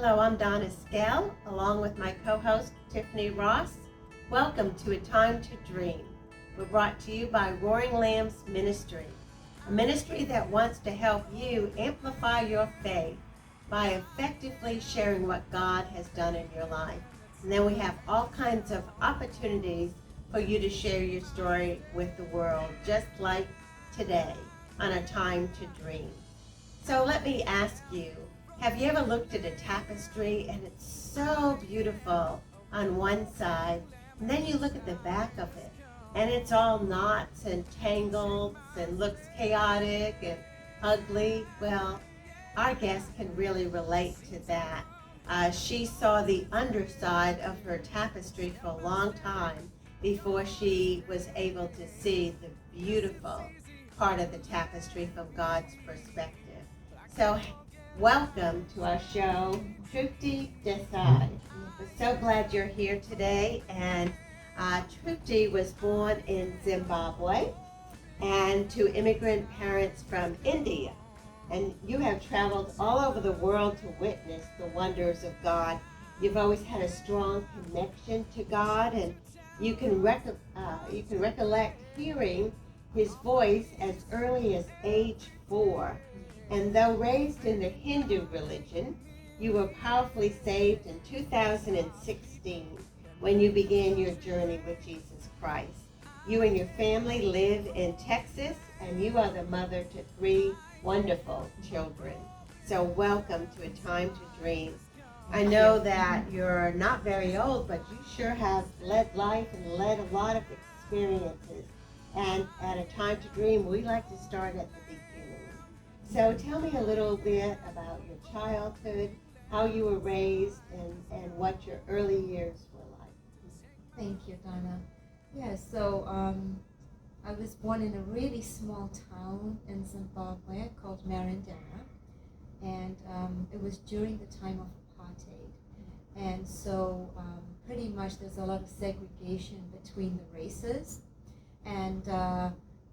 Hello, I'm Donna Skell, along with my co-host Tiffany Ross. Welcome to A Time to Dream. We're brought to you by Roaring Lambs Ministry, a ministry that wants to help you amplify your faith by effectively sharing what God has done in your life. And then we have all kinds of opportunities for you to share your story with the world, just like today on A Time to Dream. So let me ask you, have you ever looked at a tapestry and it's so beautiful on one side, and then you look at the back of it and it's all knots and tangles and looks chaotic and ugly? Well, our guest can really relate to that. She saw the underside of her tapestry for a long time before she was able to see the beautiful part of the tapestry from God's perspective. So welcome to our show, Trupti Desai. We're so glad you're here today. And Trupti was born in Zimbabwe and to immigrant parents from India. And you have traveled all over the world to witness the wonders of God. You've always had a strong connection to God, and you can recollect hearing His voice as early as age 4. And though raised in the Hindu religion, you were powerfully saved in 2016 when you began your journey with Jesus Christ. You and your family live in Texas, and you are the mother to 3 wonderful children. So welcome to A Time to Dream. I know that you're not very old, but you sure have led life and led a lot of experiences. And at A Time to Dream, we like to start at the beginning. So tell me a little bit about your childhood, how you were raised, and what your early years were like. Thank you, Donna. Yeah, so I was born in a really small town in Zimbabwe called Marindera, and it was during the time of apartheid. And so pretty much there's a lot of segregation between the races. And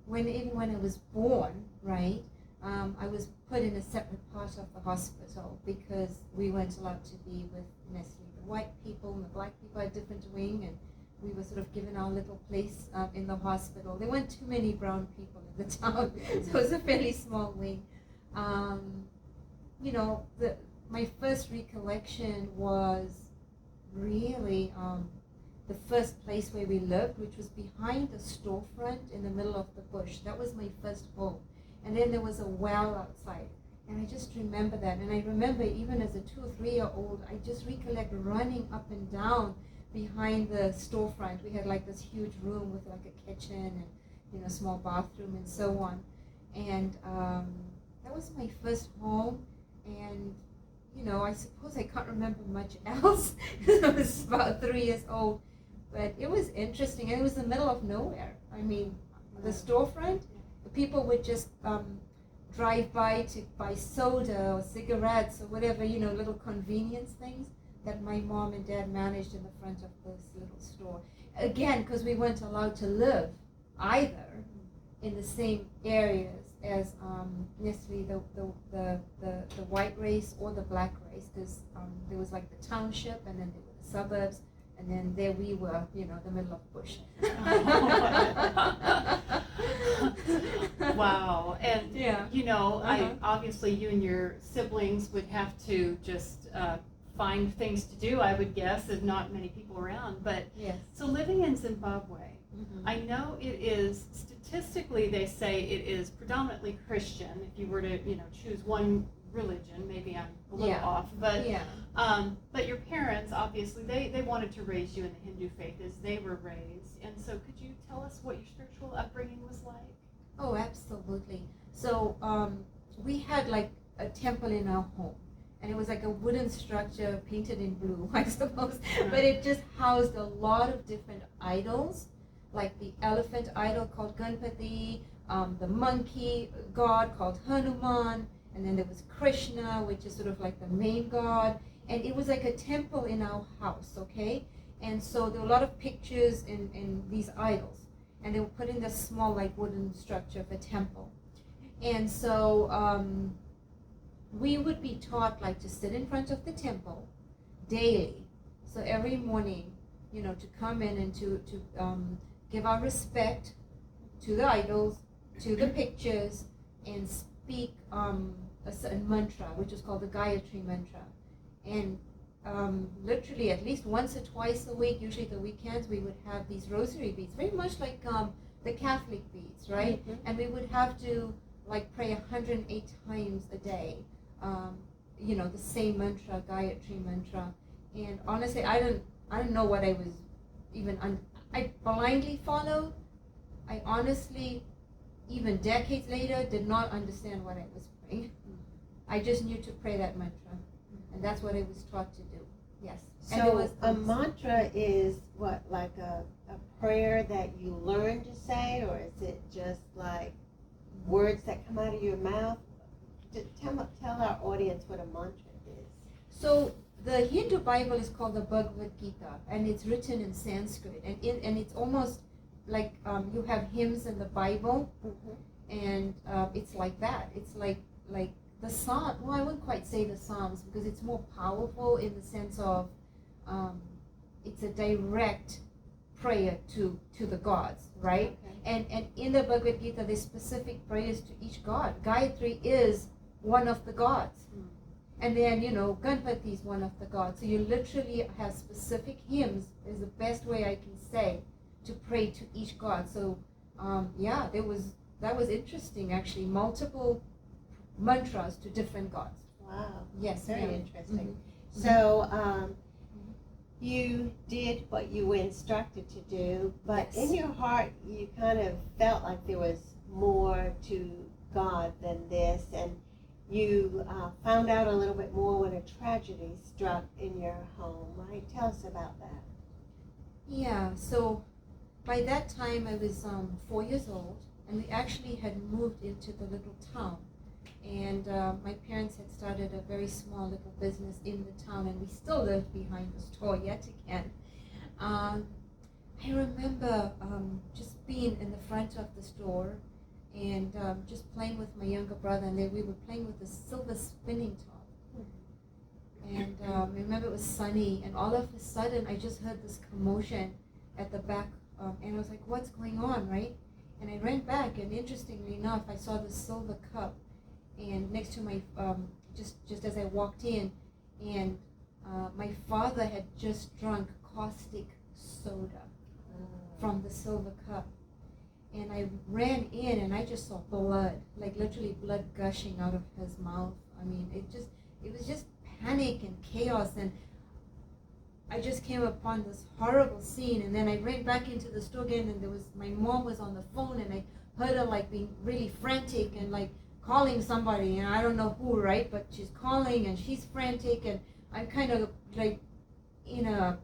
even when I was born, right, I was put in a separate part of the hospital because we weren't allowed to be with necessarily the white people, and the black people had a different wing, and we were sort of given our little place in the hospital. There weren't too many brown people in the town, so it was a fairly small wing. My first recollection was really the first place where we lived, which was behind a storefront in the middle of the bush. That was my first home. And then there was a well outside. And I just remember that. And I remember even as a 2 or 3-year-old, I just recollect running up and down behind the storefront. We had like this huge room with like a kitchen and a small bathroom and so on. And that was my first home. And I suppose I can't remember much else because I was about 3 years old. But it was interesting, and it was the middle of nowhere. I mean, the storefront, the people would just drive by to buy soda or cigarettes or whatever, little convenience things that my mom and dad managed in the front of this little store. Again, because we weren't allowed to live either in the same areas as necessarily the white race or the black race, because there was like the township, and then there were the suburbs, and then there we were, the middle of bush. Wow. And, Uh-huh. obviously you and your siblings would have to just find things to do, I would guess, if not many people around. But Yes. so living in Zimbabwe, Mm-hmm. I know it is, statistically they say it is predominantly Christian. If you were to, choose one religion, maybe I'm a little off, but Yeah. But your parents, obviously, they wanted to raise you in the Hindu faith as they were raised. And so could you tell us what your spiritual upbringing was like? Oh, absolutely. So we had like a temple in our home, and it was like a wooden structure painted in blue, I suppose. But it just housed a lot of different idols, like the elephant idol called Ganpati, the monkey god called Hanuman, and then there was Krishna, which is sort of like the main god. And it was like a temple in our house, okay? And so there were a lot of pictures in these idols. And they were put in this small like wooden structure of a temple. And so we would be taught like to sit in front of the temple daily. So every morning, to come in and to give our respect to the idols, to the pictures, and speak a certain mantra, which is called the Gayatri mantra. And literally at least once or twice a week, usually the weekends, we would have these rosary beads, very much like the Catholic beads, right? Mm-hmm. And we would have to like pray 108 times a day, the same mantra, Gayatri mantra. And honestly, I didn't know what I was even, I blindly followed. I honestly, even decades later, did not understand what I was praying. I just knew to pray that mantra, and that's what I was taught to do. Yes. And it So was a mantra is what, like a prayer that you learn to say, or is it just like words that come out of your mouth? Tell our audience what a mantra is. So the Hindu Bible is called the Bhagavad Gita, and it's written in Sanskrit, and it's almost like you have hymns in the Bible, and it's like that. It's like the Psalm. Well, I wouldn't quite say the Psalms because it's more powerful in the sense of it's a direct prayer to the gods, right? Okay. And in the Bhagavad Gita, there's specific prayers to each god. Gayatri is one of the gods. And then, Ganpati is one of the gods. So you literally have specific hymns, is the best way I can say, to pray to each god. So, that was interesting, actually. Multiple mantras to different gods. Wow. Yes. Very ma'am. interesting. Mhm. So you did what you were instructed to do, but Yes. in your heart you kind of felt like there was more to God than this, and you found out a little bit more when a tragedy struck in your home, right? Tell us about that. Yeah, so by that time I was 4 years old, and we actually had moved into the little town. And my parents had started a very small little business in the town, and we still lived behind the store yet again. I remember just being in the front of the store and just playing with my younger brother, and then we were playing with a silver spinning top. And I remember it was sunny, and all of a sudden I just heard this commotion at the back, and I was like, what's going on, right? And I ran back, and interestingly enough, I saw the silver cup, and next to my, just as I walked in, and my father had just drunk caustic soda from the silver cup. And I ran in, and I just saw blood, like literally blood gushing out of his mouth. I mean, it was just panic and chaos, and I just came upon this horrible scene. And then I ran back into the store again, and my mom was on the phone, and I heard her like being really frantic and like calling somebody, and I don't know who, right? But she's calling, and she's frantic, and I'm kind of like in a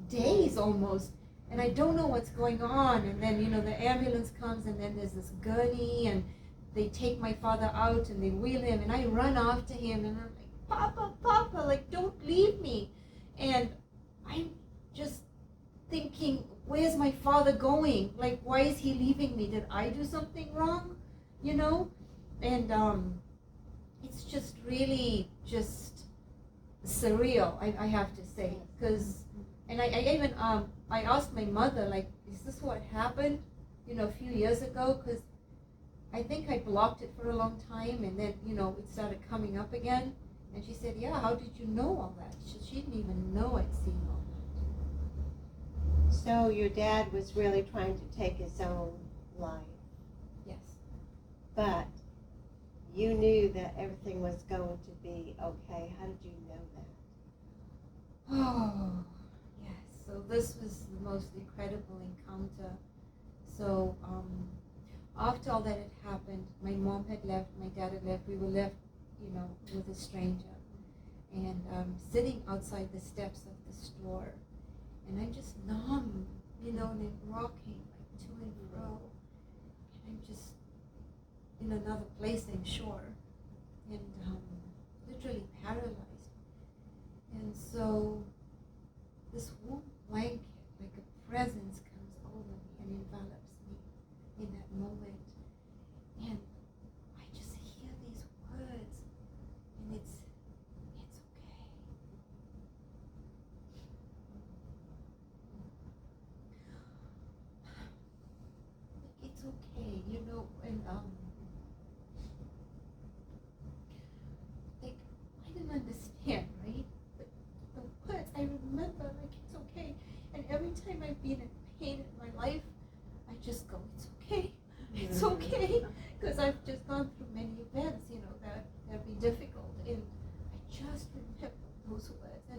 daze almost. And I don't know what's going on. And then, the ambulance comes, and then there's this gurney, and they take my father out, and they wheel him, and I run after him, and I'm like, Papa, like, don't leave me. And I'm just thinking, where's my father going? Like, why is he leaving me? Did I do something wrong? And it's just really just surreal, I have to say. And I even, I asked my mother, like, is this what happened, a few years ago? Because I think I blocked it for a long time, and then, it started coming up again. And she said, yeah, how did you know all that? She didn't even know I'd seen all that. So your dad was really trying to take his own life. Yes. But you knew that everything was going to be okay. How did you know that? Oh, yes. So this was the most incredible encounter. So after all that had happened, my mom had left, my dad had left, we were left, with a stranger. And sitting outside the steps of the store. And I'm just numb, and I'm rocking like to and fro. And I'm just in another place, I'm sure. And literally paralyzed. And so this warm blanket, like a presence, comes over me and envelops me in that moment. And I just hear these words, and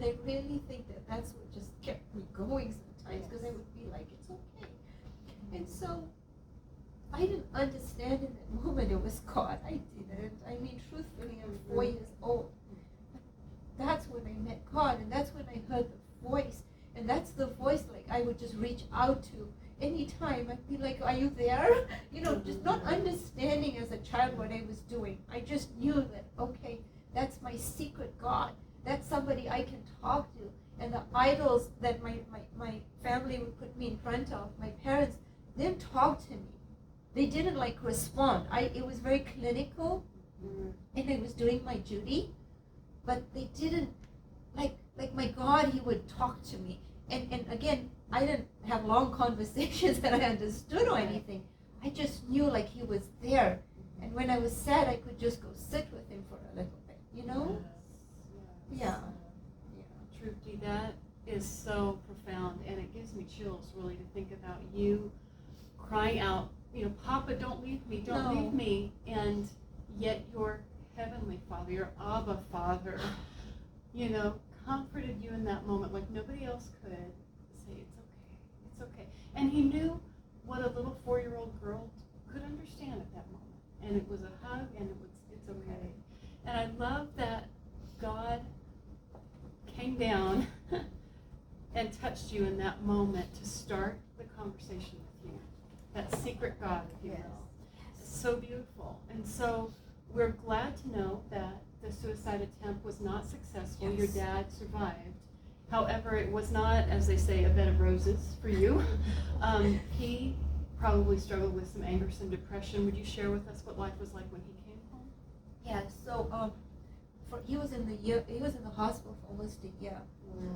I really think that that's what just kept me going sometimes, because I would be like, it's okay. And so I didn't understand in that moment it was God. I didn't. I mean, truthfully, I'm 4 years old. But that's when I met God, and that's when I heard the voice. And that's the voice like I would just reach out to anytime. I'd be like, are you there? You know, just not understanding as a child what I was doing. I just knew that, okay, that's my secret God. That's somebody I can talk to. And the idols that my family would put me in front of, my parents, didn't talk to me. They didn't like respond. It was very clinical, and I was doing my duty, but they didn't like my God. He would talk to me, and again, I didn't have long conversations that I understood or anything. I just knew like He was there, and when I was sad, I could just go sit with Him for a little bit, you know? Yeah. Trupti, that is so profound, and it gives me chills really to think about you crying out, you know, Papa, don't leave me, don't leave me, and yet your Heavenly Father, your Abba Father, you know, comforted you in that moment like nobody else could. Say, it's okay. And He knew what a little 4-year-old girl could understand at that moment, and it was a hug, and it's okay. And I love that God came down and touched you in that moment to start the conversation with you. That secret God, if you will. It's so beautiful. And so we're glad to know that the suicide attempt was not successful. Your dad survived. However, it was not, as they say, a bed of roses for you. He probably struggled with some anger, some depression. Would you share with us what life was like when he came home? Yeah, so he was in the hospital for almost a year.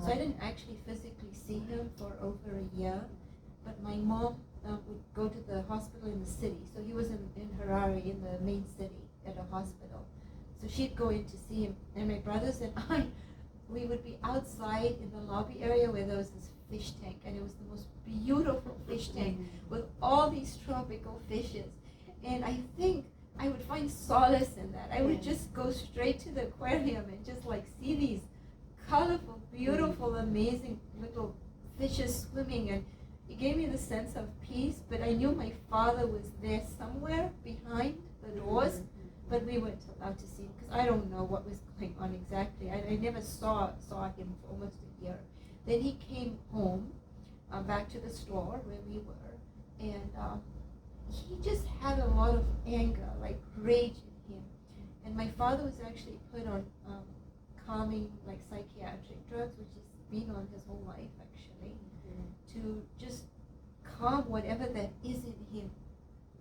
So I didn't actually physically see him for over a year. But my mom would go to the hospital in the city. So he was in Harare, in the main city, at a hospital. So she'd go in to see him. And my brothers and I, we would be outside in the lobby area where there was this fish tank. And it was the most beautiful fish tank with all these tropical fishes. And I think I would find solace in that. I would just go straight to the aquarium and just like see these colorful, beautiful, amazing little fishes swimming. And it gave me the sense of peace, but I knew my father was there somewhere behind the doors, but we weren't allowed to see him because I don't know what was going on exactly. I never saw him for almost a year. Then he came home, back to the store where we were, and he just had a lot of anger, like rage in him. And my father was actually put on calming, like psychiatric drugs, which he's been on his whole life actually, to just calm whatever that is in him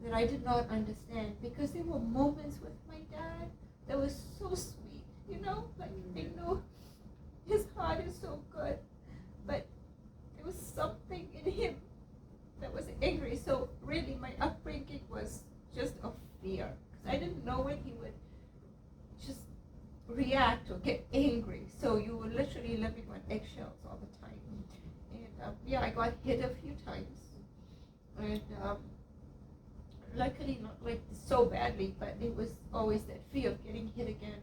that I did not understand, because there were moments with my dad that was so sweet, you know, like I know his heart is so good, but there was something in him that was angry. So really my upbringing was just of fear, because I didn't know when he would just react or get angry. So you were literally living on eggshells all the time. And I got hit a few times, and luckily not like so badly, but it was always that fear of getting hit again.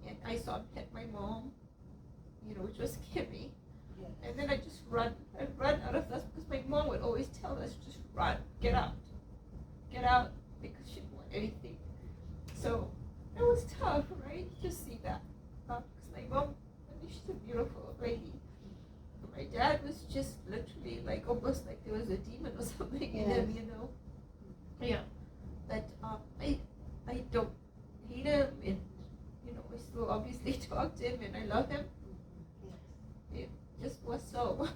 And I saw him hit my mom, you know, which was scary. And then I'd run out of the house, because my mom would always tell us, just run, get out, because she didn't want anything. So it was tough, right, to see that, because my mom, I mean, she's a beautiful lady. My dad was just literally like almost like there was a demon or something in him, you know. Yeah, but I don't hate him, and you know I still obviously talk to him, and I love him. It just was so.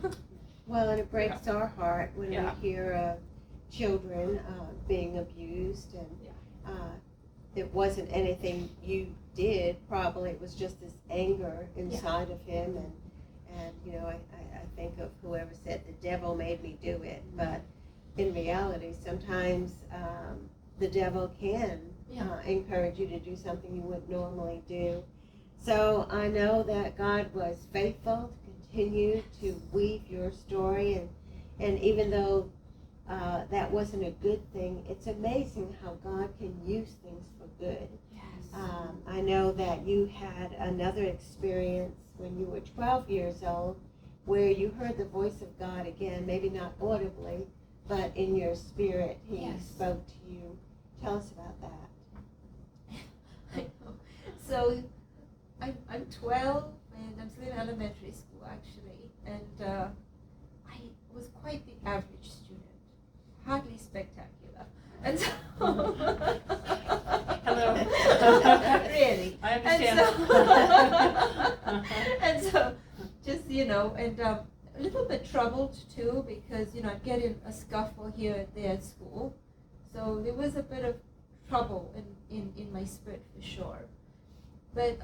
Well, and it breaks our heart when we hear of children being abused, and it wasn't anything you did. Probably it was just this anger inside of him, and you know I think of whoever said the devil made me do it, but in reality sometimes the devil can encourage you to do something you wouldn't normally do. So I know that God was faithful to continue to weave your story, and even though that wasn't a good thing, it's amazing how God can use things for good. I know that you had another experience when you were 12 years old, where you heard the voice of God again, maybe not audibly, but in your spirit, He Yes. spoke to you. Tell us about that. I know. So I'm 12 and I'm still in elementary school actually, and I was quite the average student, hardly spectacular, and so Hello. really, I understand. and so just and a little bit troubled too, because I'd get in a scuffle here and there at school, so there was a bit of trouble in my spirit for sure. But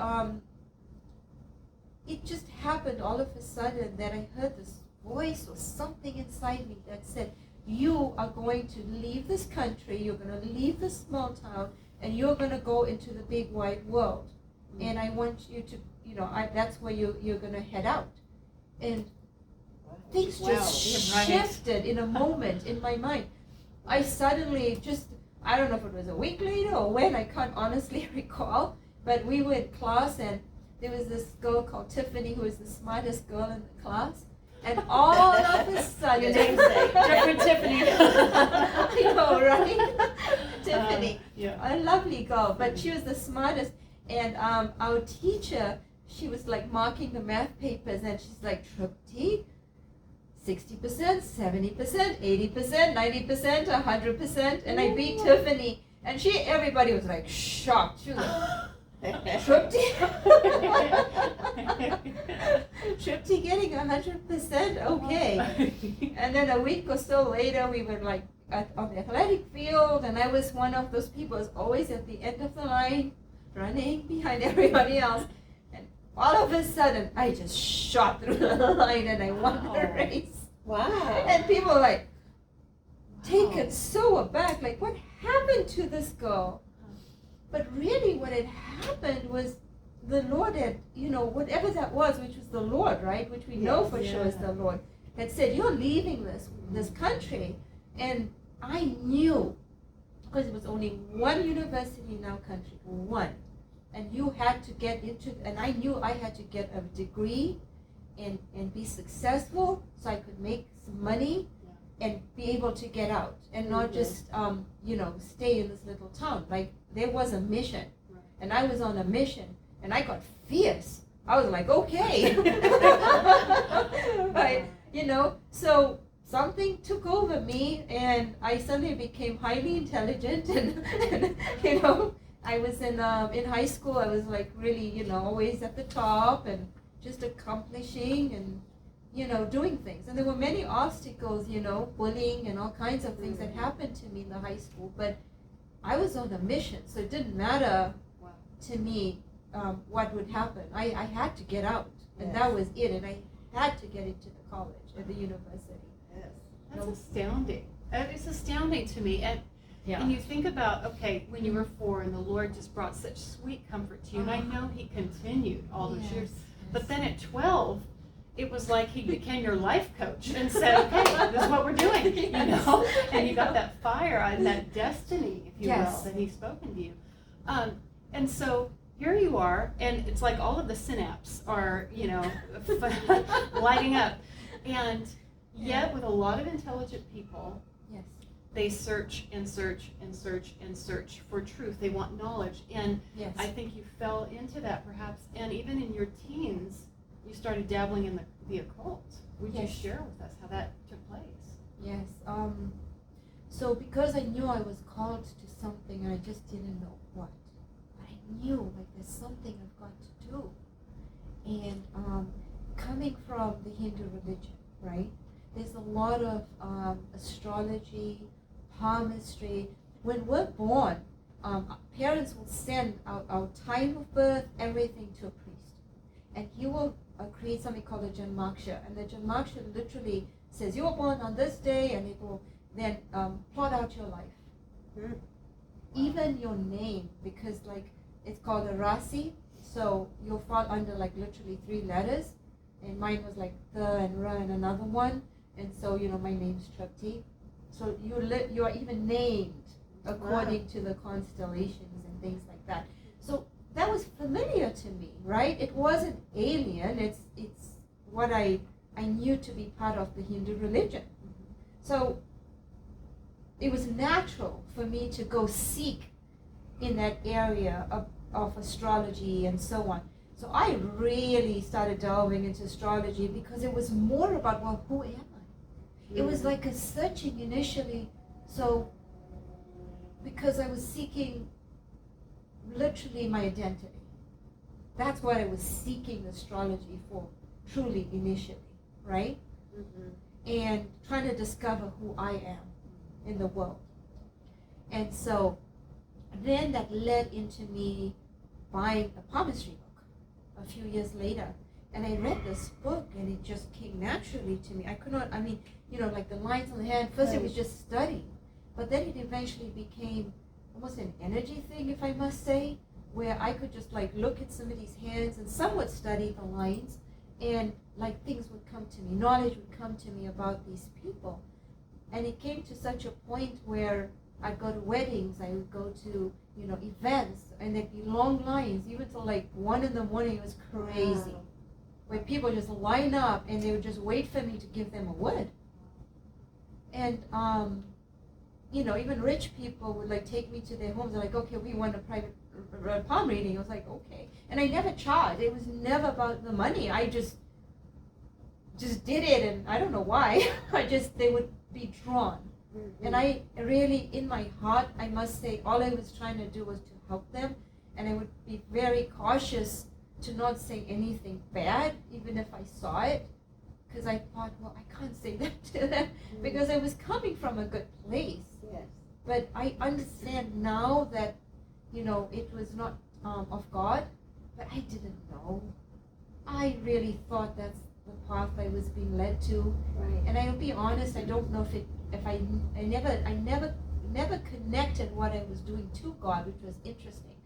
it just happened all of a sudden that I heard this voice or something inside me that said, you are going to leave this country, you're going to leave this small town, and you're going to go into the big wide world. Mm-hmm. And I want you to, that's where you're going to head out. And things just shifted in a moment in my mind. I suddenly I don't know if it was a week later or when, I can't honestly recall, but we were in class and there was this girl called Tiffany who was the smartest girl in the class. And all of a sudden, different Tiffany. I know, right? Tiffany, yeah. a lovely girl, but she was the smartest. And our teacher, she was like marking the math papers, and she's like, Trupti, 60%, 70%, 80%, 90%, 100%, and I beat Tiffany, and everybody was like shocked. She was like, Trupti, Trupti getting 100%, okay. And then a week or so later, we were like on the athletic field, and I was one of those people who's always at the end of the line, running behind everybody else. And all of a sudden, I just shot through the line and I won the race. Wow. And people were like, taken so aback, like, what happened to this girl? But really what had happened was the Lord had, whatever that was, which was the Lord, right? Which we know for sure is the Lord, had said, you're leaving this country. And I knew, because it was only one university in our country, one. And you had to get into, and I knew I had to get a degree and be successful so I could make some money and be able to get out and not just, stay in this little town. Like, there was a mission, and I was on a mission, and I got fierce. I was like, okay. Right? So something took over me, and I suddenly became highly intelligent, and I was in high school. I was like really, always at the top and just accomplishing and, doing things. And there were many obstacles, bullying and all kinds of things that happened to me in the high school. But I was on a mission, so it didn't matter to me what would happen. I had to get out, and that was it. And I had to get into the college and the university. Yes. That's astounding. It's astounding to me. And you think about, okay, when you were 4 and the Lord just brought such sweet comfort to you, and I know He continued all those years. But then at 12, it was like He became your life coach and said, okay, this is what we're doing, And you got that fire and that destiny, if you will, that He's spoken to you. And so here you are, and it's like all of the synapses are, lighting up. And yet with a lot of intelligent people, they search and search and search and search for truth. They want knowledge. And I think you fell into that perhaps. And even in your teens, you started dabbling in the occult. Would you share with us how that took place? Yes. So because I knew I was called to something, and I just didn't know what. But I knew, like, there's something I've got to do. And coming from the Hindu religion, right? There's a lot of astrology, palmistry. When we're born, parents will send our time of birth, everything to a priest. And he will create something called a Janmaksha. And the Janmaksha literally says, you were born on this day, and it will then plot out your life. Even your name, because like it's called a Rasi, so you'll fall under like literally 3 letters. And mine was like the and ra and another one. And so, my name's Trupti. So you are even named according to the constellations and things like that. So that was familiar to me, right? It wasn't alien. It's what I knew to be part of the Hindu religion. So it was natural for me to go seek in that area of astrology and so on. So I really started delving into astrology because it was more about, well, who am I? It was like a searching initially. So because I was seeking literally my identity. That's what I was seeking astrology for, truly initially, right? And trying to discover who I am in the world. And so then that led into me buying a palmistry book a few years later. And I read this book and it just came naturally to me. I could not, like the lines on the hand, first it was just studying. But then it eventually became almost an energy thing, if I must say, where I could just like look at somebody's hands and somewhat study the lines, and like things would come to me, knowledge would come to me about these people. And it came to such a point where I'd go to weddings, I would go to, events, and there'd be long lines, even till like 1 a.m. It was crazy. Wow. Where people just line up and they would just wait for me to give them a word. And even rich people would like take me to their homes. They're like, okay, we want a private palm reading. I was like, okay. And I never charged. It was never about the money. I just did it, and I don't know why. They would be drawn. And I really, in my heart, I must say, all I was trying to do was to help them. And I would be very cautious to not say anything bad, even if I saw it. Because I thought, well, I can't say that to them because I was coming from a good place. Yes. But I understand now that, it was not of God, but I didn't know. I really thought that's the path I was being led to. Right. And I'll be honest, I don't know if I never connected what I was doing to God, which was interesting.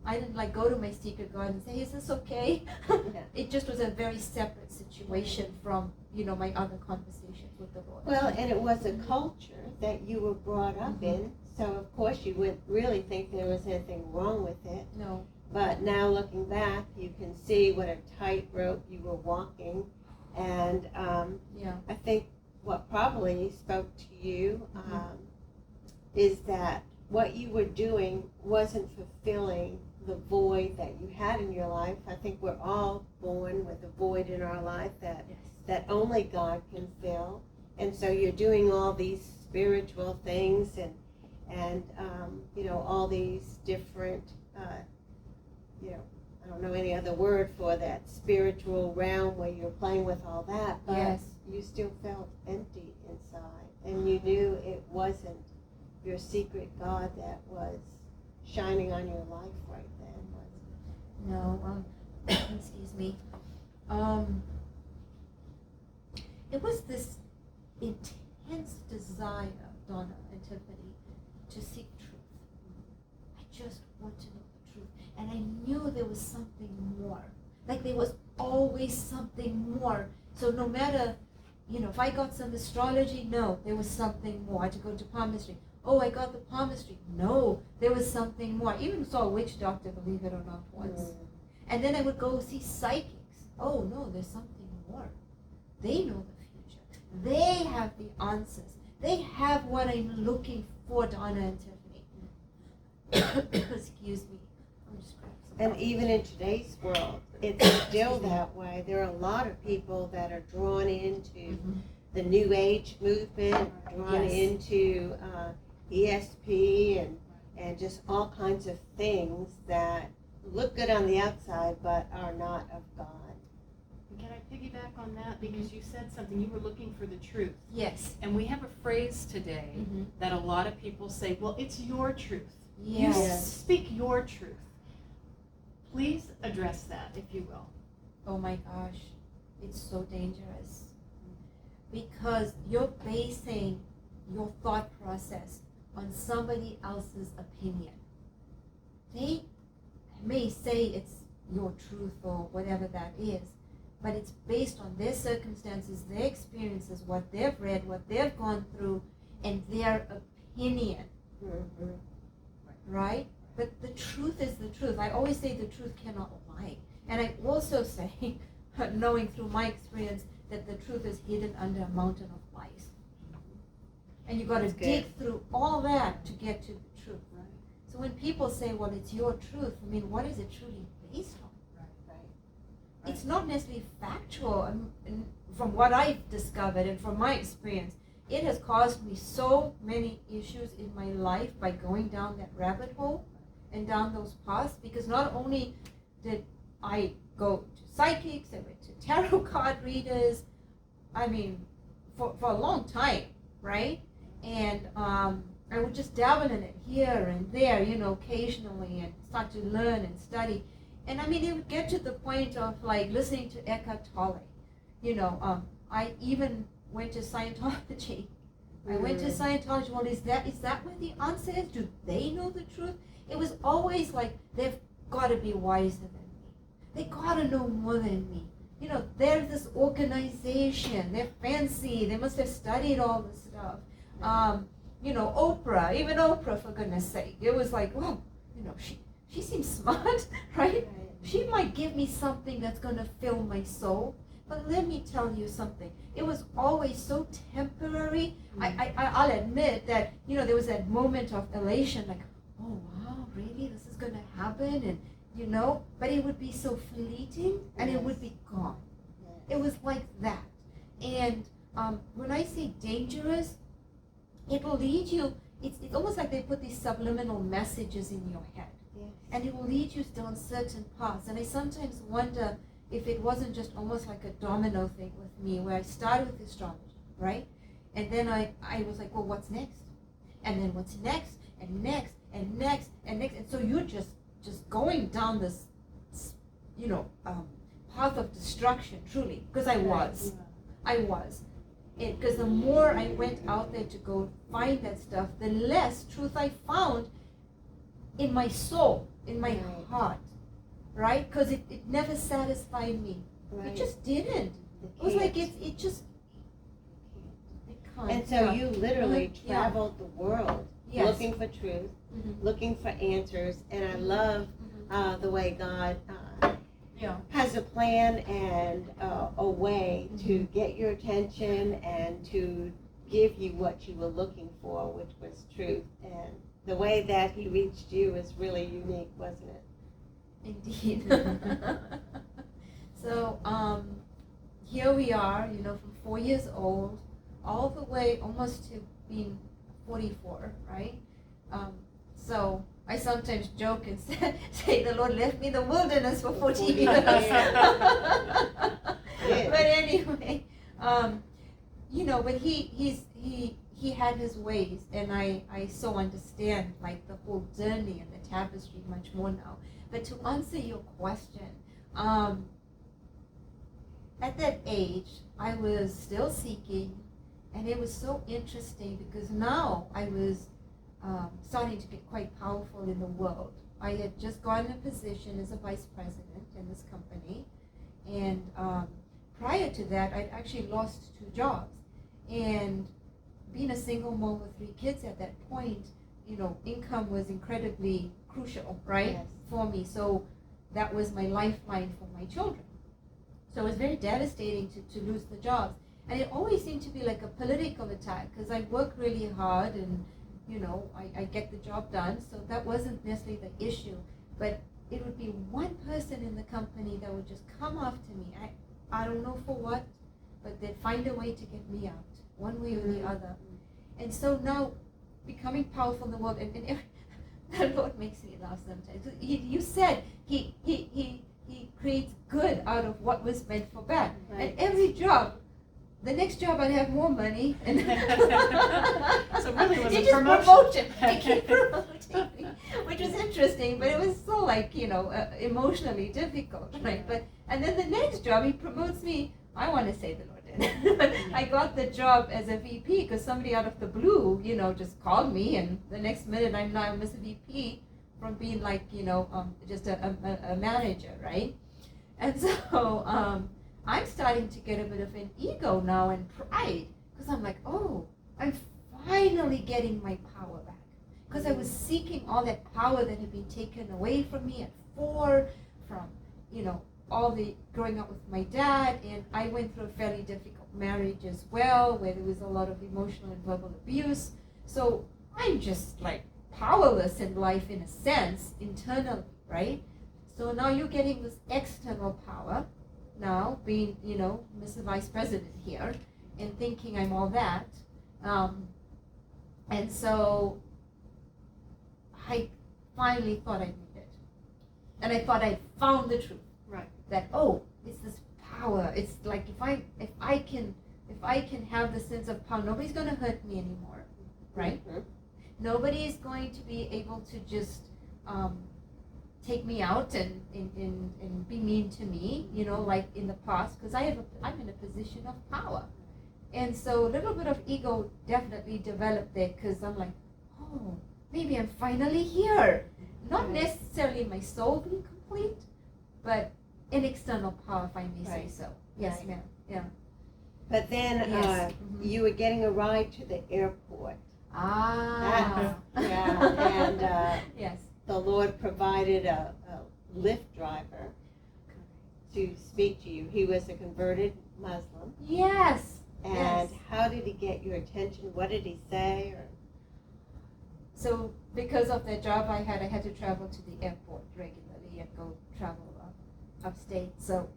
I didn't go to my secret God and say, hey, is this okay? Yeah. It just was a very separate situation from, my other conversations with the Lord. Well, and it was a culture that you were brought up in, so of course you wouldn't really think there was anything wrong with it. No. But now looking back, you can see what a tightrope you were walking, and I think what probably spoke to you is that what you were doing wasn't fulfilling the void that you had in your life. I think we're all born with a void in our life that only God can fill. And so you're doing all these spiritual things and all these different, I don't know any other word for that spiritual realm where you're playing with all that, but you still felt empty inside, and you knew it wasn't your secret God that was shining on your life right then, was it? No, excuse me. It was this intense desire, Donna and Tiffany, to seek truth. I just want to know the truth. And I knew there was something more. Like there was always something more. So no matter, if I got some astrology, no, there was something more. I had to go to palmistry. Oh, I got the palmistry. No, there was something more. I even saw a witch doctor, believe it or not, once. And then I would go see psychics. Oh, no, there's something more. They know the future. They have the answers. They have what I'm looking for, Donna and Tiffany. Excuse me. I'm just grabbing some And coffee. even in today's world, it's still that way. There are a lot of people that are drawn into the New Age movement, drawn into ESP and just all kinds of things that look good on the outside but are not of God. Can I piggyback on that? Because you said something, you were looking for the truth. Yes. And we have a phrase today that a lot of people say, well, it's your truth. Yes. You speak your truth. Please address that, if you will. Oh my gosh, it's so dangerous. Because you're basing your thought process on somebody else's opinion. They may say it's your truth or whatever that is, but it's based on their circumstances, their experiences, what they've read, what they've gone through, and their opinion. Right? but the truth is the truth. I always say the truth cannot lie. And I also say, knowing through my experience, that the truth is hidden under a mountain of lies. And you got to dig through all that to get to the truth. Right. So when people say, well, it's your truth, I mean, what is it truly based on? Right. It's not necessarily factual. And from what I've discovered and from my experience, it has caused me so many issues in my life by going down that rabbit hole and down those paths, because not only did I go to psychics, I went to tarot card readers, I mean, for a long time, right? And I would just dabble in it here and there, occasionally, and start to learn and study. And I mean, it would get to the point of like listening to Eckhart Tolle. I even went to Scientology. I went to Scientology. Well, is that where the answer is? Do they know the truth? It was always like, they've got to be wiser than me. They got to know more than me. They're this organization. They're fancy. They must have studied all this stuff. Oprah, even Oprah, for goodness sake. It was like, oh, she seems smart, right? She might give me something that's going to fill my soul. But let me tell you something. It was always so temporary. I'll admit that, there was that moment of elation, like, oh, wow, really? This is going to happen? And, but it would be so fleeting, and it would be gone. It was like that. And when I say dangerous, it will lead you, it's almost like they put these subliminal messages in your head. And it will lead you down certain paths. And I sometimes wonder if it wasn't just almost like a domino thing with me, where I started with astrology, right? And then I was like, well, what's next? And then what's next? And next, and next, and next. And so you're just going down this, path of destruction, truly. Because I was. Because the more I went out there to go find that stuff, the less truth I found in my soul, in my heart, right? Because it never satisfied me. It just didn't. It was like it just. It can't. And so you literally traveled the world looking for truth, looking for answers, and I love the way God has a plan and a way to get your attention and to give you what you were looking for, which was truth. And the way that He reached you is really unique, wasn't it? Indeed. So here we are, from 4 years old all the way almost to being 44, right? So I sometimes joke and say the Lord left me in the wilderness for 40 years. But anyway, but he had his ways, and I so understand like the whole journey and the tapestry much more now. But to answer your question, at that age, I was still seeking, and it was so interesting because now I was starting to get quite powerful in the world. I had just gotten a position as a vice president in this company, and prior to that, I'd actually lost 2 jobs. And being a single mom with 3 kids at that point, income was incredibly crucial, right, for me. So that was my lifeline for my children. So it was very devastating to lose the jobs. And it always seemed to be like a political attack, because I work really hard and, I get the job done. So that wasn't necessarily the issue. But it would be one person in the company that would just come after me. I don't know for what, but they'd find a way to get me out, one way or the other. And so now, becoming powerful in the world, and the Lord makes me laugh sometimes. You said he creates good out of what was meant for bad. Right. And every job, the next job I'd have more money. And so really was a promotion. They keep promoting me, which was interesting, but it was so emotionally difficult, right? And then the next job, he promotes me. I want to say the Lord did. I got the job as a VP because somebody out of the blue, just called me, and the next minute I'm now Miss VP from being just a manager, right? And so I'm starting to get a bit of an ego now and pride, because I'm like, oh, I'm finally getting my power back. because I was seeking all that power that had been taken away from me at 4, from, all the growing up with my dad. And I went through a fairly difficult marriage as well, where there was a lot of emotional and verbal abuse. So I'm just like powerless in life in a sense, internally, right? So now you're getting this external power, now being, Mr. Vice President here, and thinking I'm all that. And so I finally thought I'd made it. And I thought I'd found the truth. Right. That, it's this power. It's like if I can have the sense of power, nobody's gonna hurt me anymore. Right? Mm-hmm. Nobody is going to be able to just take me out and be mean to me, like in the past, because I'm in a position of power. And so a little bit of ego definitely developed there, because I'm like, maybe I'm finally here. Not necessarily my soul being complete, but an external power, if I may say so. Yes, Right. ma'am. Yeah. But then Yes. you were getting a ride to the airport. Ah. And yes. the Lord provided a Lyft driver to speak to you. He was a converted Muslim. Yes. And Yes. how did he get your attention? What did he say? So because of the job I had to travel to the airport regularly and go travel upstate. So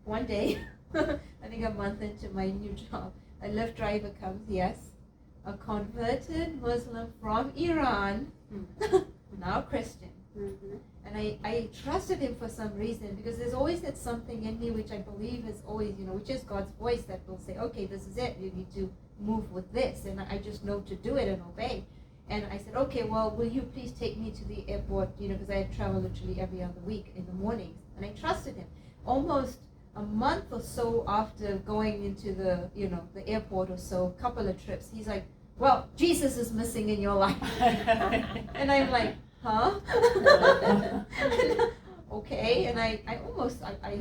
one day, I think a month into my new job, a Lyft driver comes, yes, a converted Muslim from Iran, now Christian. Mm-hmm. And I trusted him for some reason, because there's always that something in me which I believe is always, which is God's voice that will say, okay, this is it, you need to move with this. And I just know to do it and obey. And I said, okay, well, will you please take me to the airport, because I had traveled literally every other week in the mornings. And I trusted him. Almost a month or so after going into the, the airport or so, a couple of trips, he's like, well, Jesus is missing in your life. And I'm like, huh? Okay, and I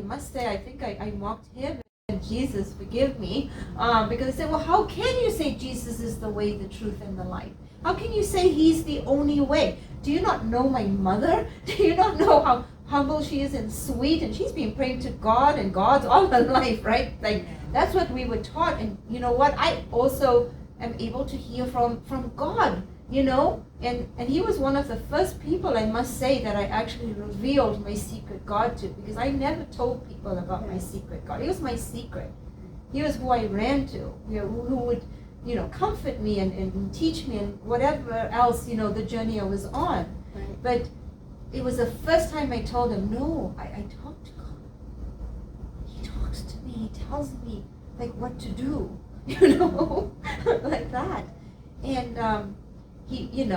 must say, I think I mocked him and Jesus, forgive me, because I said, well, how can you say Jesus is the way, the truth, and the life? How can you say he's the only way? Do you not know my mother? Do you not know how humble she is and sweet? And she's been praying to God and God's all her life, right? Like, that's what we were taught. And you know what? I also am able to hear from God, and he was one of the first people, I must say, that I actually revealed my secret God to, because I never told people about my secret God. He was my secret. He was who I ran to, who would, comfort me and teach me and whatever else, the journey I was on. Right. But it was the first time I told him, no, I talk to God. He talks to me. He tells me, like, what to do, like that. And he,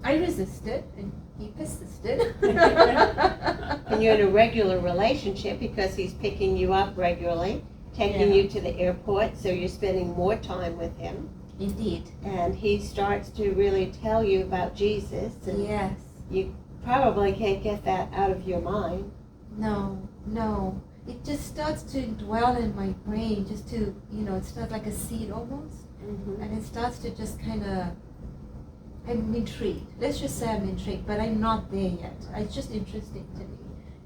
I resisted, and he persisted. And you're in a regular relationship because he's picking you up regularly, taking you to the airport, so you're spending more time with him. Indeed. And he starts to really tell you about Jesus. And Yes. you probably can't get that out of your mind. No. It just starts to dwell in my brain, just to, it starts like a seed almost. Mm-hmm. And it starts to just kind of, I'm intrigued. Let's just say I'm intrigued, but I'm not there yet. It's just interesting to me.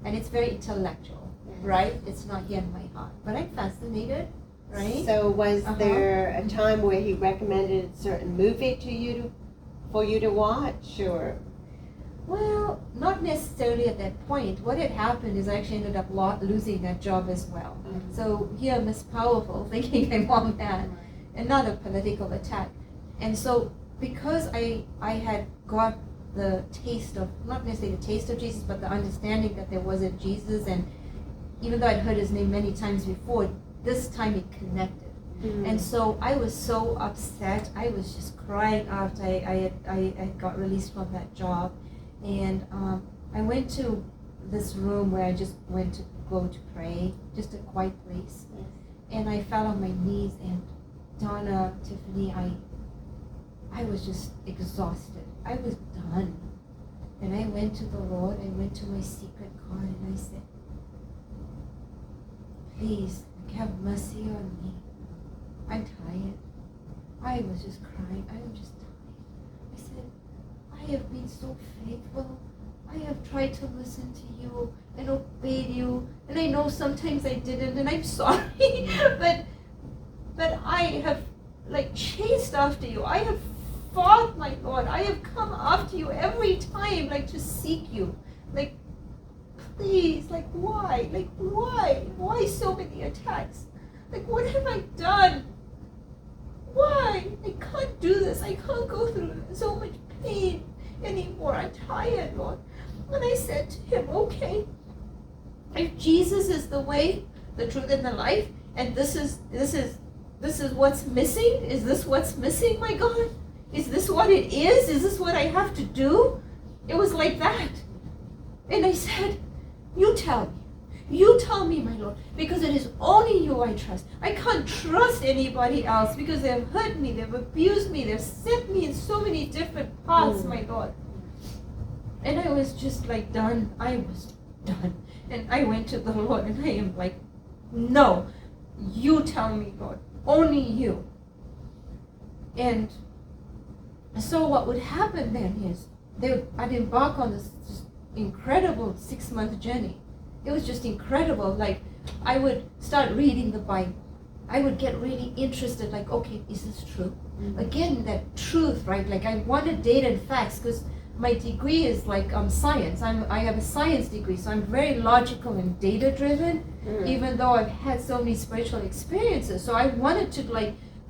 And it's very intellectual, right? It's not here in my heart. But I'm fascinated, right? So was there a time where he recommended a certain movie to you for you to watch, or? Well, not necessarily at that point. What had happened is I actually ended up losing that job as well. Mm-hmm. So here, Miss Powerful, thinking I'm all that, and not a political attack. And so because I had got the taste of, not necessarily the taste of Jesus, but the understanding that there was a Jesus, and even though I'd heard his name many times before, this time it connected. Mm-hmm. And so I was so upset. I was just crying after I had got released from that job. And I went to this room where I just went to go to pray, just a quiet place. Yes. And I fell on my knees, and Donna, Tiffany, I was just exhausted. I was done. And I went to the Lord, I went to my secret God, and I said, please, have mercy on me. I'm tired. I was just crying. I was just tired. I said, I have been so faithful. I have tried to listen to you and obey you, and I know sometimes I didn't, and I'm sorry, but I have like chased after you. I have fought, my Lord. I have come after you every time, like to seek you. Like, please, like why? Like why? Why so many attacks? Like what have I done? Why? I can't do this. I can't go through so much pain anymore. I'm tired, Lord. And I said to him, okay, if Jesus is the way, the truth, and the life, and this is what's missing? Is this what's missing, my God? Is this what it is? Is this what I have to do? It was like that. And I said, you tell me. You tell me, my Lord, because it is only you I trust. I can't trust anybody else because they've hurt me, they've abused me, they've set me in so many different paths, my Lord. And I was just like done. I was done. And I went to the Lord and I am like, no, you tell me, Lord, only you. And so what would happen then is I'd embark on this just incredible 6-month journey. It was just incredible. Like, I would start reading the Bible. I would get really interested, like, okay, is this true? Mm-hmm. Again, that truth, right? Like, I wanted data and facts because my degree is like science. I have a science degree, so I'm very logical and data driven, even though I've had so many spiritual experiences. So I wanted to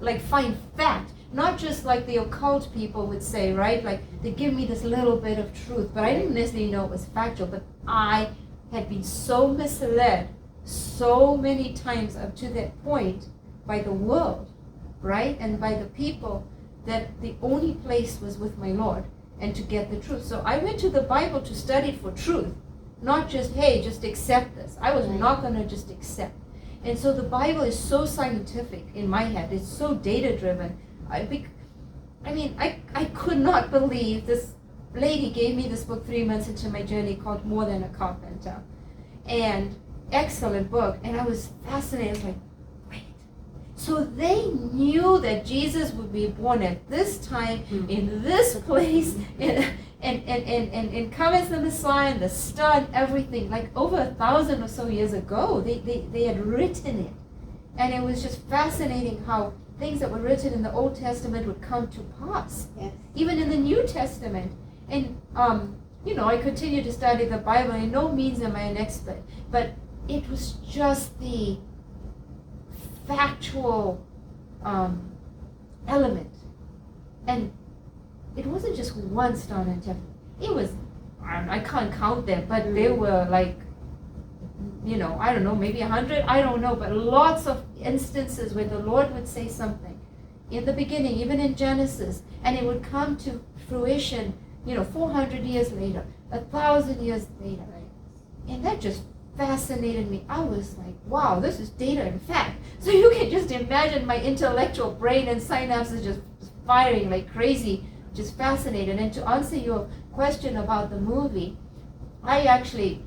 like find fact, not just like the occult people would say, right? Like they give me this little bit of truth, but I didn't necessarily know it was factual. But I had been so misled so many times up to that point by the world, right? And by the people, that the only place was with my Lord and to get the truth. So I went to the Bible to study for truth, not just, hey, just accept this. I was not going to just accept. And so the Bible is so scientific in my head. It's so data driven. I could not believe this lady gave me this book 3 months into my journey called More Than a Carpenter. And excellent book. And I was fascinated. I was like, wait. So they knew that Jesus would be born at this time, in this place, and come as the Messiah and the star and everything. Like over 1,000 or so years ago, they had written it. And it was just fascinating how things that were written in the Old Testament would come to pass. Yes. Even in the New Testament. And, I continue to study the Bible. In no means am I an expert. But it was just the factual element. And it wasn't just one star and temple. It was, I can't count them, but there were like, I don't know, maybe 100, I don't know, but lots of instances where the Lord would say something in the beginning, even in Genesis, and it would come to fruition, 400 years later, 1,000 years later. And that just fascinated me. I was like, wow, this is data and fact. So you can just imagine my intellectual brain and synapses just firing like crazy, just fascinated. And to answer your question about the movie, I actually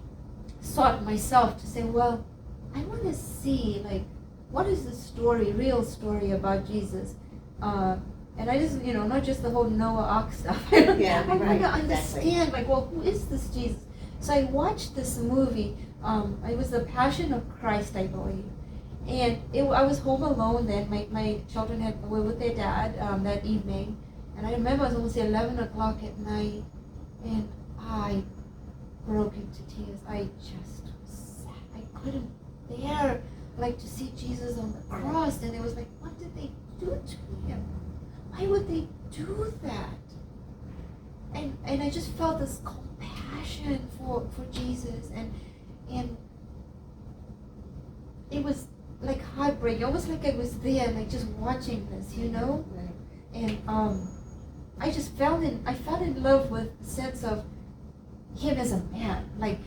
sought myself to say, well, I want to see, like, what is the story, real story about Jesus? And I just, not just the whole Noah Ark stuff. I want to understand, like, well, who is this Jesus? So I watched this movie. It was The Passion of Christ, I believe. And I was home alone then. My children were with their dad that evening. And I remember it was almost 11 o'clock at night. And I broke into tears. I just was sad. I couldn't bear, like, to see Jesus on the cross. And it was like, what did they do to him? Why would they do that? And I just felt this compassion for Jesus. And it was like heartbreaking, almost like I was there, like just watching this, And I just fell in love with the sense of him as a man. Like,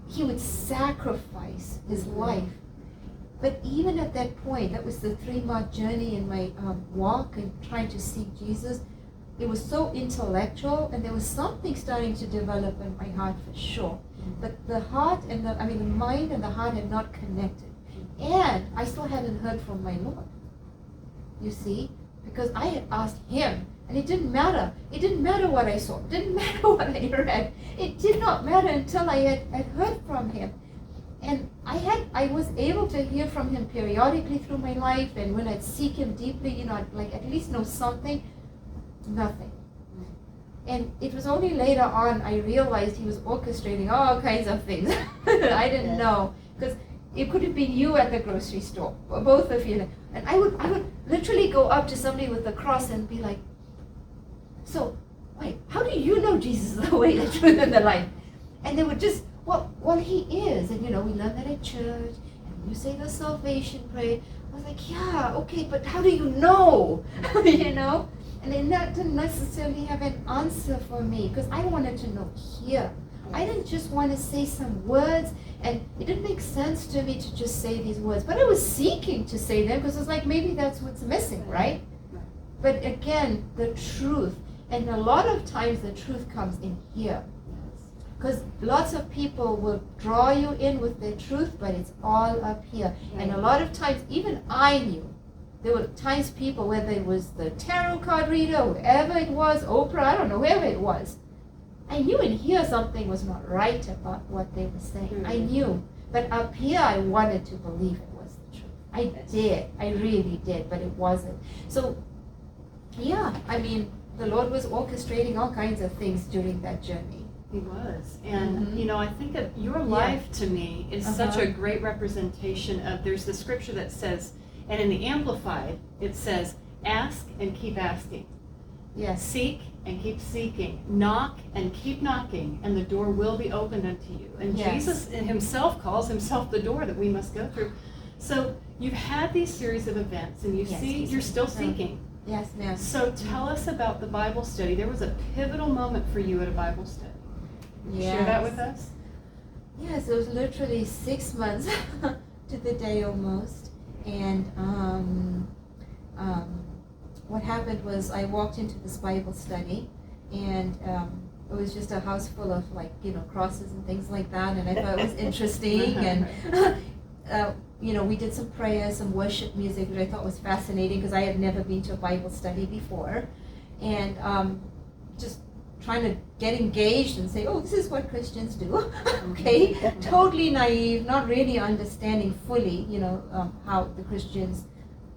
he would sacrifice his life. But even at that point, that was the 3-month journey in my walk and trying to seek Jesus. It was so intellectual, and there was something starting to develop in my heart for sure. But the heart and the mind and the heart had not connected. And I still hadn't heard from my Lord. You see? Because I had asked him And it didn't matter. It didn't matter what I saw. It didn't matter what I read. It did not matter until I had heard from him. And I was able to hear from him periodically through my life, and when I'd seek him deeply, I'd like at least know something. Nothing. And it was only later on I realized he was orchestrating all kinds of things that I didn't know. Because it could have been you at the grocery store, or both of you. And I would literally go up to somebody with the cross and be like, so, wait, how do you know Jesus is the way, the truth, and the life? And they would just, well, he is. And we learn that at church, and you say the salvation prayer. I was like, yeah, okay, but how do you know? And they didn't necessarily have an answer for me, because I wanted to know here. I didn't just want to say some words, and it didn't make sense to me to just say these words. But I was seeking to say them, because it's like maybe that's what's missing, right? But again, the truth. And a lot of times the truth comes in here. Because lots of people will draw you in with their truth, but it's all up here. Right. And a lot of times, even I knew, there were times people, whether it was the tarot card reader, whoever it was, Oprah, I don't know, whoever it was, I knew in here something was not right about what they were saying. Mm-hmm. I knew. But up here, I wanted to believe it was the truth. I did. I really did, but it wasn't. So, yeah, the Lord was orchestrating all kinds of things during that journey. He was. And, I think of your life to me is such a great representation of, there's the scripture that says, and in the Amplified, it says, ask and keep asking. Yes. Seek and keep seeking. Knock and keep knocking, and the door will be opened unto you. And Jesus himself calls himself the door that we must go through. So you've had these series of events, and you're still seeking. Yes, ma'am. So tell us about the Bible study. There was a pivotal moment for you at a Bible study. Share that with us? Yes, it was literally 6 months to the day almost. And what happened was I walked into this Bible study, and it was just a house full of crosses and things like that, and I thought it was interesting. And we did some prayers, some worship music, which I thought was fascinating because I had never been to a Bible study before. And just trying to get engaged and say, oh, this is what Christians do. Okay, totally naive, not really understanding fully, how the Christians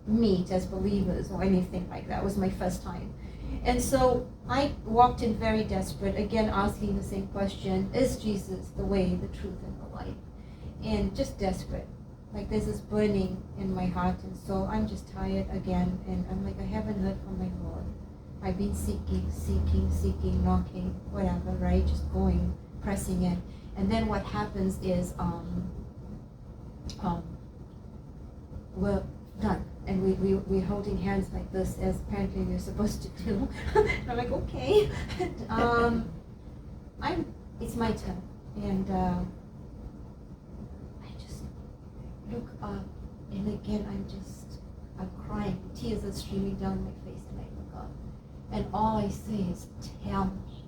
meet as believers or anything like that. It was my first time. And so I walked in very desperate, again asking the same question, is Jesus the way, the truth, and the life? And just desperate. Like there's this burning in my heart, and so I'm just tired again, and I'm like, I haven't heard from my Lord. I've been seeking, knocking, whatever, right? Just going, pressing in. And then what happens is we're done. And we're holding hands like this, as apparently we're supposed to do. I'm like, okay. It's my turn. And I just look up, and again I'm crying. Tears are streaming down my face, and I look up. And all I say is, tell me.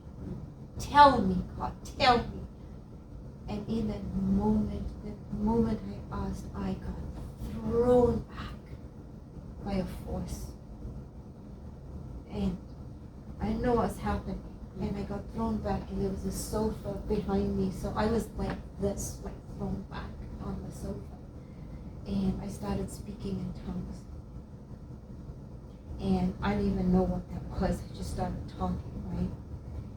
Tell me, God, tell me. And in that moment I asked, I got thrown back by a force. And I didn't know what was happening. And I got thrown back, and there was a sofa behind me. So I was like this, like thrown back on the sofa. And I started speaking in tongues. And I didn't even know what that was. I just started talking, right?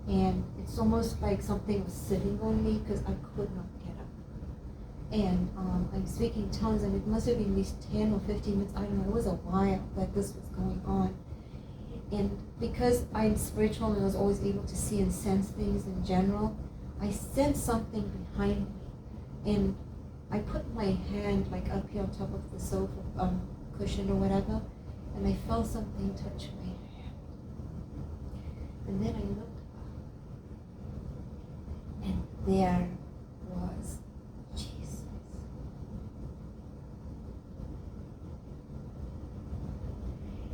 And it's almost like something was sitting on me because I could not get up. And I'm speaking tongues, and it must have been at least 10 or 15 minutes. I don't know. It was a while that this was going on. And because I'm spiritual and I was always able to see and sense things in general, I sensed something behind me. And I put my hand like up here on top of the sofa cushion or whatever, and I felt something touch my hand. And then I looked up, and there was Jesus.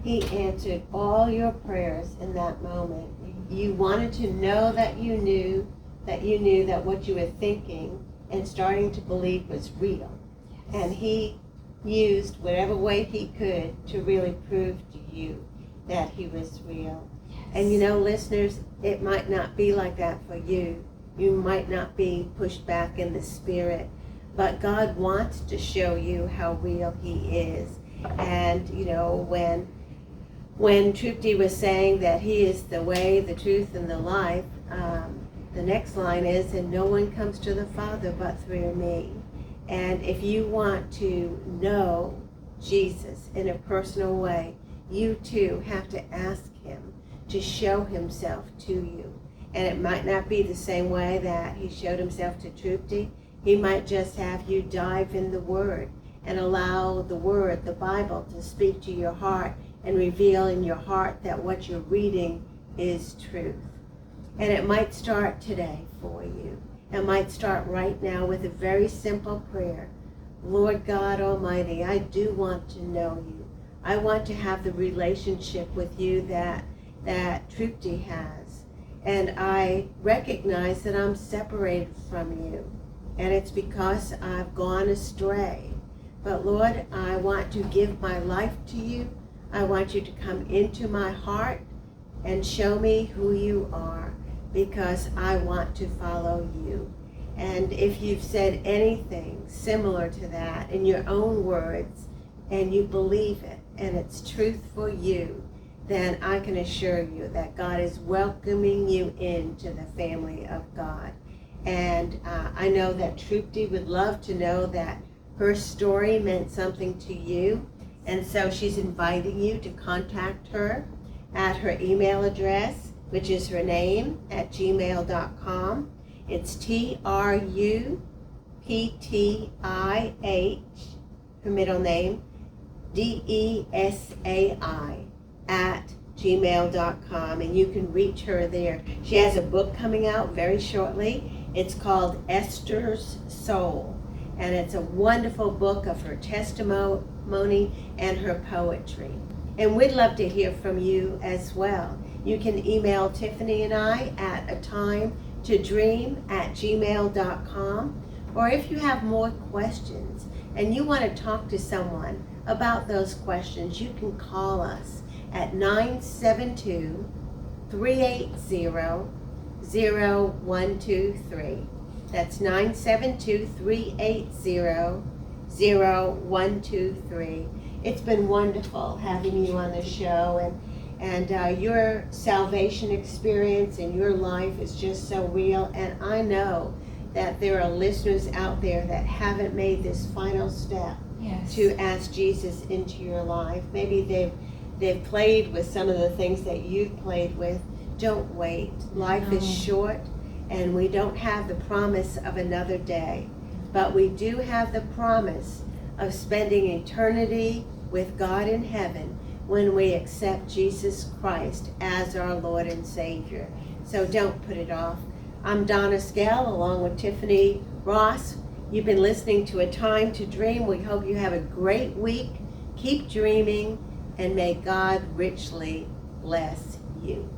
He answered all your prayers in that moment. You wanted to know that you knew that what you were thinking and starting to believe was real. Yes. And he used whatever way he could to really prove to you that he was real. Yes. And you know, listeners, it might not be like that for you. You might not be pushed back in the spirit, but God wants to show you how real he is. And you know, when Trupti was saying that he is the way, the truth, and the life, the next line is, and no one comes to the Father but through me. And if you want to know Jesus in a personal way, you too have to ask him to show himself to you. And it might not be the same way that he showed himself to Trupti. He might just have you dive in the Word and allow the Word, the Bible, to speak to your heart and reveal in your heart that what you're reading is truth. And it might start today for you. It might start right now with a very simple prayer. Lord God Almighty, I do want to know you. I want to have the relationship with you that Trupti has. And I recognize that I'm separated from you. And it's because I've gone astray. But Lord, I want to give my life to you. I want you to come into my heart and show me who you are, because I want to follow you. And if you've said anything similar to that in your own words, and you believe it, and it's truth for you, then I can assure you that God is welcoming you into the family of God. And I know that Trupti would love to know that her story meant something to you. And so she's inviting you to contact her at her email address, which is her name @gmail.com. It's TRUPTIH, her middle name, DESAI @gmail.com, and you can reach her there. She has a book coming out very shortly. It's called Esther's Soul, and it's a wonderful book of her testimony and her poetry. And we'd love to hear from you as well. You can email Tiffany and I at atimetodream@gmail.com, or if you have more questions and you want to talk to someone about those questions, you can call us at 972-380-0123. That's 972-380-0123. It's been wonderful having you on the show, and your salvation experience and your life is just so real. And I know that there are listeners out there that haven't made this final step to ask Jesus into your life. Maybe they've played with some of the things that you've played with. Don't wait. Life is short, and we don't have the promise of another day, but we do have the promise of spending eternity with God in heaven when we accept Jesus Christ as our Lord and Savior. So don't put it off. I'm Donna Skell along with Tiffany Ross. You've been listening to A Time to Dream. We hope you have a great week. Keep dreaming, and may God richly bless you.